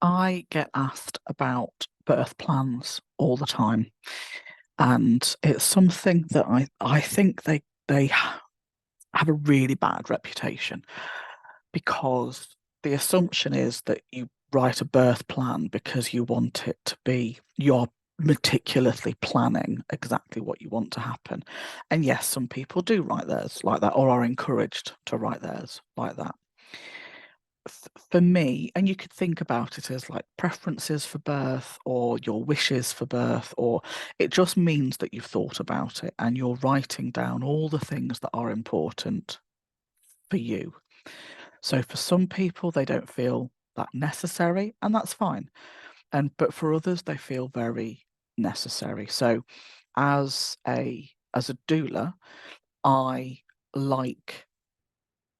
I get asked about birth plans all the time, and it's something that I think they have a really bad reputation because the assumption is that you write a birth plan because you want it to be you're meticulously planning exactly what you want to happen. And yes, some people do write theirs like that or are encouraged to write theirs like that. For me, and you could think about it as like preferences for birth or your wishes for birth, or it just means that you've thought about it and you're writing down all the things that are important for you. So for some people, they don't feel that necessary, and that's fine. But for others, they feel very necessary. So as a doula, I like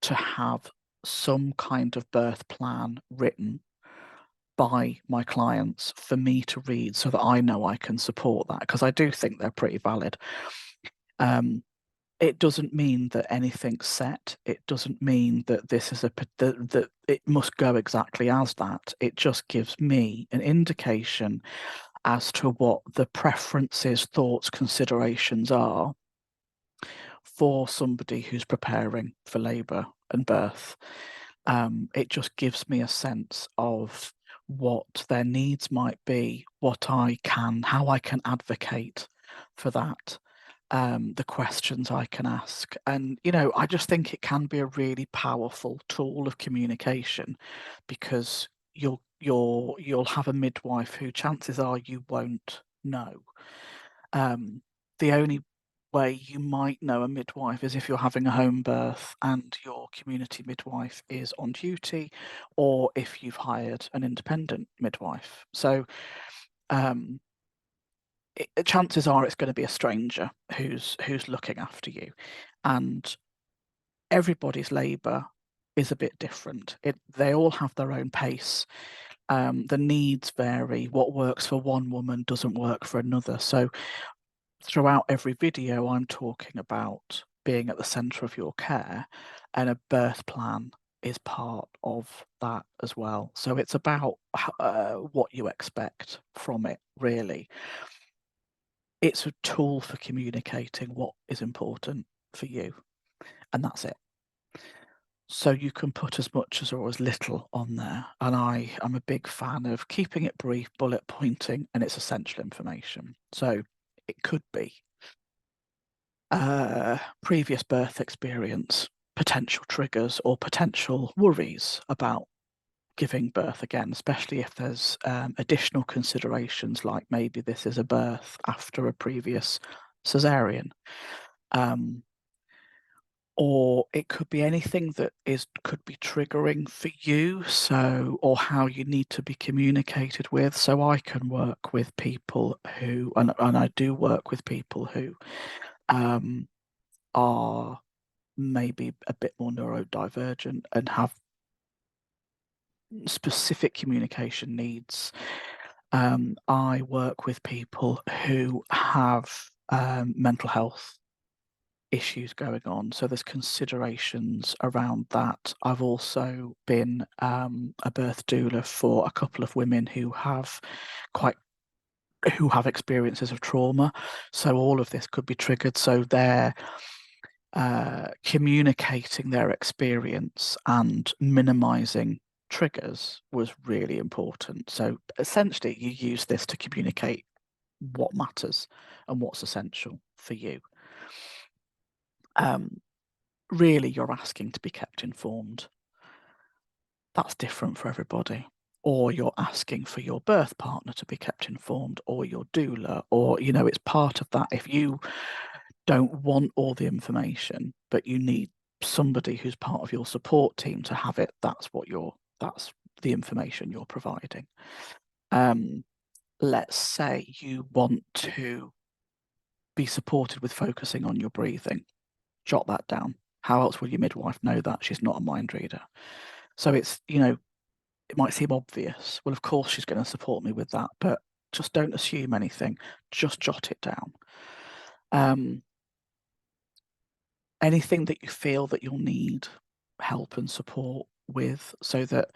to have some kind of birth plan written by my clients for me to read so that I know I can support that because I do think they're pretty valid. Um, it doesn't mean that anything's set. It doesn't mean that this is that it must go exactly as that. It just gives me an indication as to what the preferences, thoughts, considerations are for somebody who's preparing for labour and birth. It just gives me a sense of what their needs might be, how I can advocate for that, the questions I can ask. And, I just think it can be a really powerful tool of communication because you'll have a midwife who chances are you won't know. The only way you might know a midwife is if you're having a home birth and your community midwife is on duty, or if you've hired an independent midwife. So um, chances are it's going to be a stranger who's looking after you, and everybody's labour is a bit different. They all have their own pace. The needs vary. What works for one woman doesn't work for another. So throughout every video, I'm talking about being at the center of your care, and a birth plan is part of that as well. So it's about what you expect from it, really. It's a tool for communicating what is important for you, and that's it. So you can put as much as or as little on there. And I am a big fan of keeping it brief, bullet pointing, and it's essential information. So it could be previous birth experience, potential triggers, or potential worries about giving birth again, especially if there's additional considerations like maybe this is a birth after a previous cesarean. Or it could be anything that could be triggering for you, or how you need to be communicated with. So I can work with people who, and I do work with people who are maybe a bit more neurodivergent and have specific communication needs. I work with people who have mental health issues going on. So there's considerations around that. I've also been a birth doula for a couple of women who have experiences of trauma. So all of this could be triggered. So they're communicating their experience and minimizing triggers was really important. So essentially, you use this to communicate what matters and what's essential for you. Really, you're asking to be kept informed. That's different for everybody. Or you're asking for your birth partner to be kept informed, or your doula, or, it's part of that. If you don't want all the information, but you need somebody who's part of your support team to have it, that's the information you're providing. Let's say you want to be supported with focusing on your breathing. Jot that down. How else will your midwife know that? She's not a mind reader. So it's, it might seem obvious. Well, of course she's going to support me with that, but just don't assume anything. Just jot it down. Anything that you feel that you'll need help and support with, so that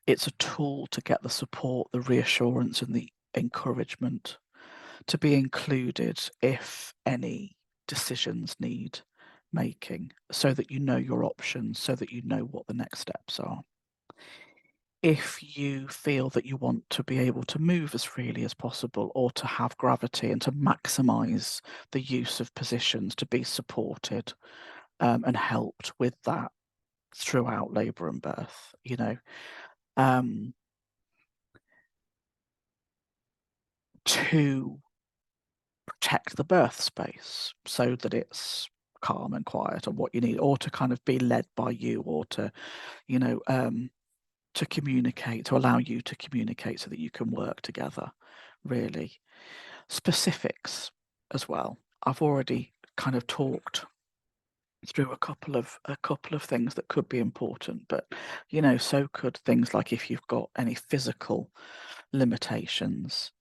It's a tool to get the support, the reassurance, and the encouragement to be included if any decisions need making, so that you know your options, so that you know what the next steps are. If you feel that you want to be able to move as freely as possible, or to have gravity and to maximize the use of positions, to be supported and helped with that throughout labour and birth, to protect the birth space so that it's calm and quiet and what you need, or to kind of be led by you, or to, you know, to communicate, to allow you to communicate so that you can work together, really. Specifics as well. I've already kind of talked through a couple of things that could be important, but so could things like if you've got any physical limitations,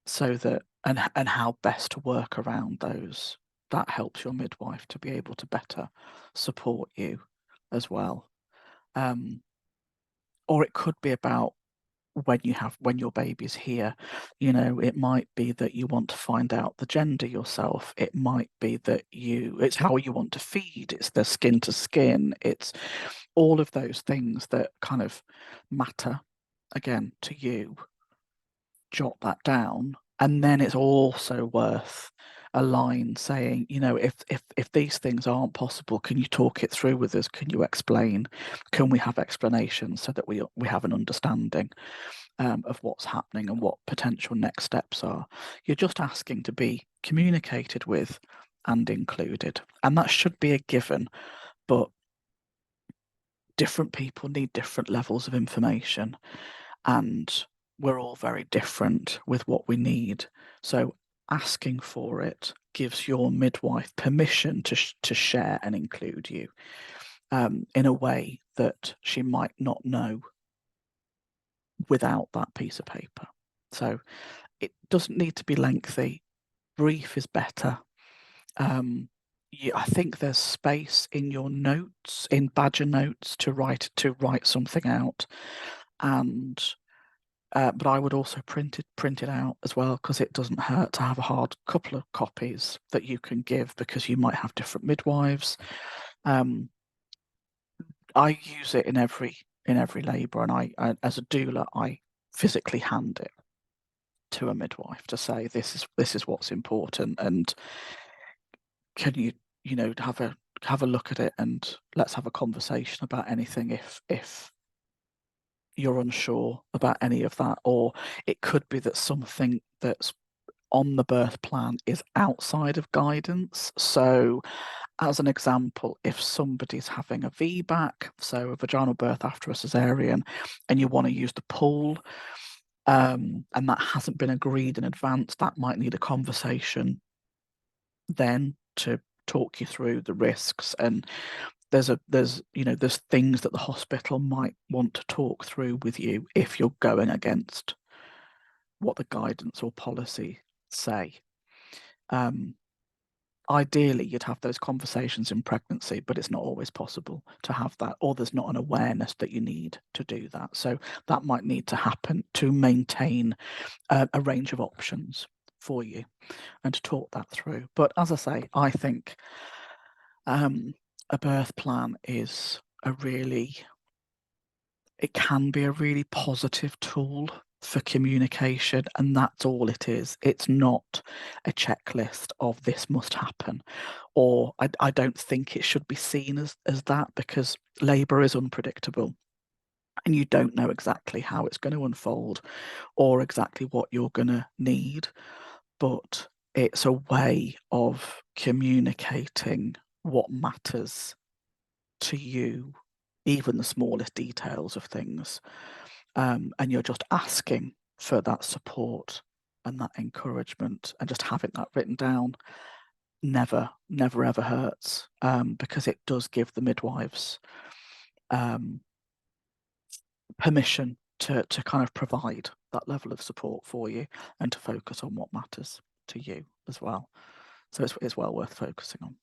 so that and how best to work around those. That helps your midwife to be able to better support you as well. Or it could be about when your baby's here, it might be that you want to find out the gender yourself. It might be that it's how you want to feed, it's the skin to skin, it's all of those things that kind of matter again to you. Jot that down, and then it's also worth a line saying, if these things aren't possible, can you talk it through with us? Can you explain? Can we have explanations so that we have an understanding of what's happening and what potential next steps are? You're just asking to be communicated with and included, and that should be a given, but different people need different levels of information, and we're all very different with what we need. So asking for it gives your midwife permission to share and include you in a way that she might not know without that piece of paper. So it doesn't need to be lengthy. Brief is better. I think there's space in your notes, in Badger notes, to write something out, and but I would also print it out as well, because it doesn't hurt to have a hard couple of copies that you can give, because you might have different midwives. I use it in every labour, and I as a doula, I physically hand it to a midwife to say, this is what's important, and can you have a look at it, and let's have a conversation about anything if you're unsure about any of that. Or it could be that something that's on the birth plan is outside of guidance. So as an example, if somebody's having a VBAC, so a vaginal birth after a cesarean, and you want to use the pool, and that hasn't been agreed in advance, that might need a conversation then to talk you through the risks. And there's things that the hospital might want to talk through with you if you're going against what the guidance or policy say. Ideally, you'd have those conversations in pregnancy, but it's not always possible to have that, or there's not an awareness that you need to do that. So that might need to happen to maintain a range of options for you and to talk that through. But as I say, I think a birth plan it can be a really positive tool for communication, and that's all it is. It's not a checklist of this must happen, or I don't think it should be seen as that, because labour is unpredictable and you don't know exactly how it's going to unfold or exactly what you're going to need. But it's a way of communicating what matters to you, even the smallest details of things. And you're just asking for that support and that encouragement, and just having that written down never ever hurts, because it does give the midwives permission to kind of provide that level of support for you and to focus on what matters to you as well. So it's well worth focusing on.